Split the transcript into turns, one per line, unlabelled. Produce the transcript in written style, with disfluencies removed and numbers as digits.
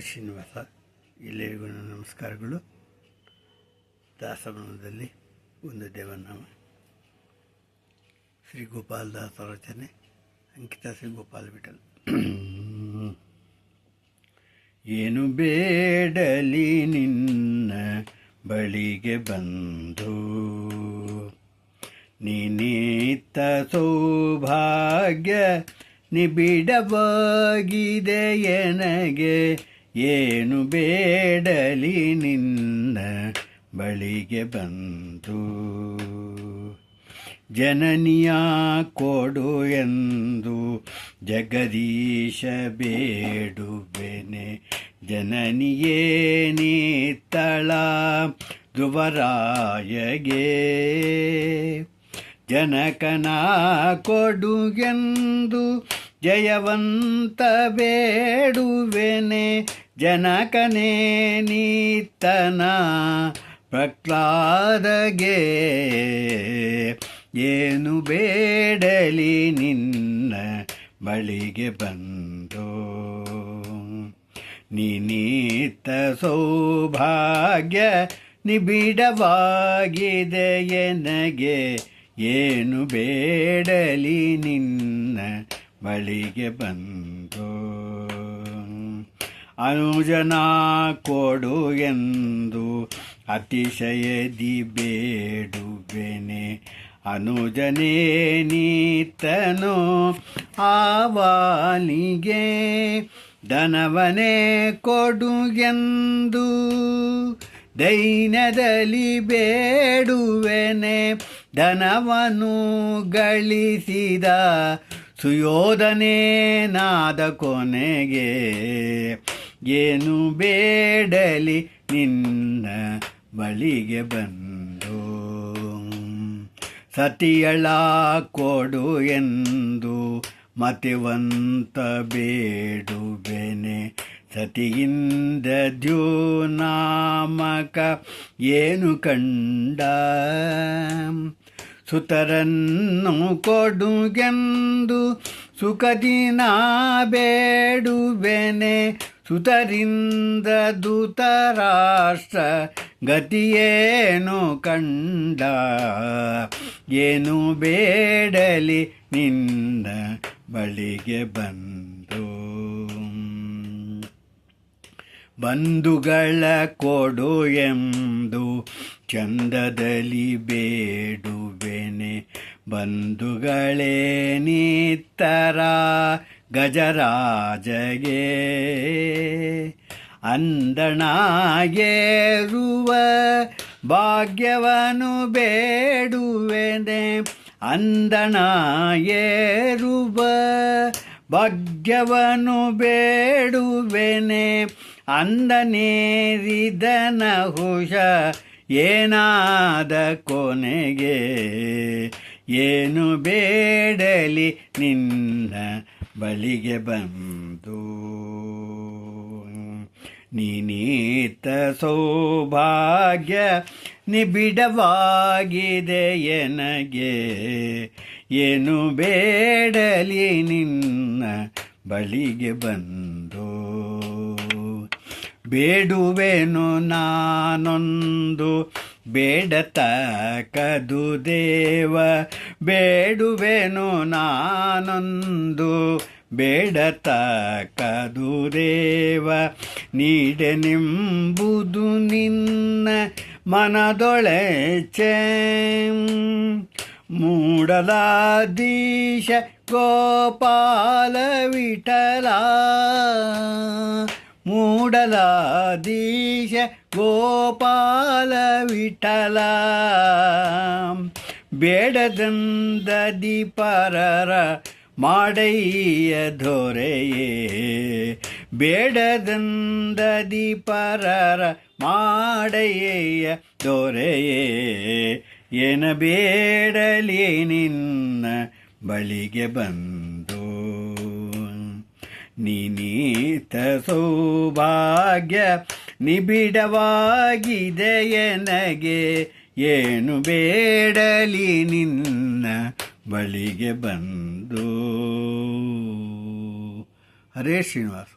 ಶ್ರೀನಿವಾಸ. ಎಲ್ಲರಿಗೂ ನನ್ನ ನಮಸ್ಕಾರಗಳು. ದಾಸವನದಲ್ಲಿ ಒಂದು ದೇವನಾಮ. ಶ್ರೀ ಗೋಪಾಲದಾಸ ರಚನೆ, ಅಂಕಿತ ಶ್ರೀ ಗೋಪಾಲ ವಿಠಲ್. ಏನು ಬೇಡಲಿ ನಿನ್ನ ಬಳಿಗೆ ಬಂದು, ನೀನಿತ್ತ ಸೌಭಾಗ್ಯ ನಿಬಿಡವಾಗಿದೆ ಎನಗೆ. ಏನು ಬೇಡಲಿ ನಿನ್ನ ಬಳಿಗೆ ಬಂದು, ಜನನಿಯ ಕೊಡು ಎಂದು ಜಗದೀಶ ಬೇಡುವೆನೆ. ಜನನಿಯೇ ನೀತ್ತಳ ಧ್ರುವರಾಯಗೆ, ಜನಕನ ಕೊಡುಗೆಂದು ಜಯವಂತ ಬೇಡುವೆನೆ. ಜನಕನೇ ನೀತನ ಪ್ರಹ್ಲಾದಗೆ, ಏನು ಬೇಡಲಿ ನಿನ್ನ ಬಳಿಗೆ ಬಂದು, ನೀನೀತ ಸೌಭಾಗ್ಯ ನಿಬಿಡವಾಗಿದೆ ಎನಗೆ. ಏನು ಬೇಡಲಿ ನಿನ್ನ ಬಳಿಗೆ ಬಂದು, ಅನುಜನ ಕೊಡು ಎಂದು ಅತಿಶಯದಿ ಬೇಡುವೆನೆ. ಅನುಜನೇ ನೀತನು ಆವಾಲಿಗೆ, ಧನವನೇ ಕೊಡು ಎಂದು ದೈನ್ಯದಲ್ಲಿ ಬೇಡುವೆನೆ. ಧನವನ್ನು ಗಳಿಸಿದ ಸುಯೋಧನೇ ನಾದ ಕೊನೆಗೆ, ಏನು ಬೇಡಲಿ ನಿನ್ನ ಬಳಿಗೆ ಬಂದು, ಸತಿಯಳ ಕೊಡು ಎಂದು ಮತಿವಂತ ಬೇಡುವೆನೆ. ಸತಿಯಿಂದ ದ್ಯುನಾಮಕ ಏನು ಕಂಡ, ಸುತರನ್ನು ಕೊಡುಗೆಂದು ಸುಖದಿನ ಬೇಡುವೆನೆ. ಸುತರಿಂದ ಧೃತರಾಷ್ಟ್ರ ಗತಿಯೇನು ಕಂಡ, ಏನು ಬೇಡಲಿ ನಿನ್ನ ಬಳಿಗೆ ಬಂದು, ಬಂಧುಗಳ ಕೊಡು ಎಂದು ಚಂದದಲ್ಲಿ ಬೇಡುವೆನೆ. ಬಂಧುಗಳೇ ನೀತ್ತರ ಗಜರಾಜಗೆ, ಅಂದಣಾಗೇರುವ ಭಾಗ್ಯವನ್ನು ಬೇಡುವೆನೆ. ಅಂದಣಾಗೇರುವ ಭಾಗ್ಯವನ್ನು ಬೇಡುವೆನೆ. ಅಂದನೇರಿದನ ಹುಷ ಏನಾದ ಕೊನೆಗೆ, ಏನು ಬೇಡಲಿ ನಿನ್ನ ಬಳಿಗೆ ಬಂದು, ನೀನೀತ ಸೌಭಾಗ್ಯ ನಿಬಿಡವಾಗಿದೆ ಎನಗೆ. ಏನು ಬೇಡಲಿ ನಿನ್ನ ಬಳಿಗೆ ಬಂದು, ಬೇಡುವೆನು ನಾನೊಂದು ಬೇಡತಕ್ಕದು ದೇವ. ಬೇಡುವೆನು ನಾನೊಂದು ಬೇಡತಕ್ಕದು ದೇವ. ನೀಡೆನೆಂಬುದು ನಿನ್ನ ಮನದೊಳೆಚೆ. ಮೂಡಲಾಧೀಶ ಗೋಪಾಲ ವಿಠಲ, ಮೂಡಲಾಧೀಶ ಗೋಪಾಲ ವಿಠಲ. ಬೇಡದಂದದಿ ಪರರ ಮಾಡಯ್ಯ ದೊರೆಯೇ, ಬೇಡದಂದದಿ ಪರರ ಮಾಡಯ್ಯ ದೊರೆಯೇ. ಏನ ಬೇಡಲಿ ನಿನ್ನ ಬಳಿಗೆ ಬಂದು, ನೀನೀತ ಸೌಭಾಗ್ಯ ನಿಬಿಡವಾಗಿದೆ ಎನಗೆ. ಏನು ಬೇಡಲಿ ನಿನ್ನ ಬಳಿಗೆ ಬಂದು. ಹರೇ ಶ್ರೀನಿವಾಸ.